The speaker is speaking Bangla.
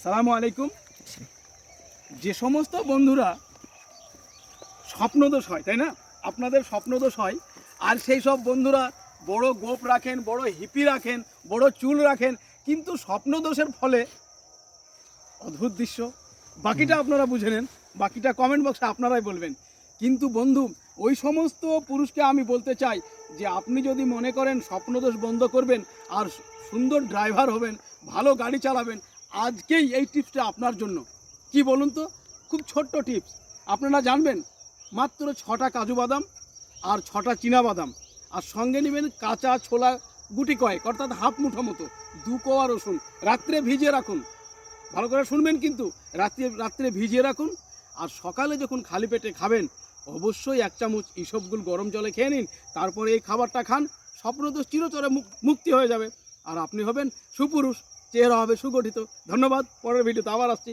সালামু আলাইকুম। যে সমস্ত বন্ধুরা স্বপ্নদোষ হয়, তাই না, আপনাদের স্বপ্নদোষ হয়, আর সেই সব বন্ধুরা বড় গোপ রাখেন, বড় হিপি রাখেন, বড় চুল রাখেন, কিন্তু স্বপ্নদোষের ফলে অদ্ভুত দৃশ্য। বাকিটা আপনারা বুঝে নেন, বাকিটা কমেন্ট বক্সে আপনারাই বলবেন। কিন্তু বন্ধু, ওই সমস্ত পুরুষকে আমি বলতে চাই যে আপনি যদি মনে করেন স্বপ্নদোষ বন্ধ করবেন আর সুন্দর ড্রাইভার হবেন, ভালো গাড়ি চালাবেন, আজকেই এই টিপসটা আপনার জন্য। কি বলুন তো, খুব ছোট্ট টিপস। আপনারা জানবেন মাত্র 6টা কাজু বাদাম আর 6টা চীনা বাদাম, আর সঙ্গে নেবেন কাঁচা ছোলা গুটি কয়েক, অর্থাৎ হাফ মুঠো মতো, 2 কোয়া রসুন। রাত্রে ভিজিয়ে রাখুন, ভালো করে শুনবেন কিন্তু, রাত্রে ভিজিয়ে রাখুন। আর সকালে যখন খালি পেটে খাবেন, অবশ্যই 1 চামচ ইসবগুল গরম জলে খেয়ে নিন। তারপরে এই খাবারটা খান, স্বপ্নদোষ চিরতরে মুক্তি হয়ে যাবে, আর আপনি হবেন সুপুরুষ, চেহারা হবে সুগঠিত। ধন্যবাদ, পরের ভিডিওতে আবার আসছি।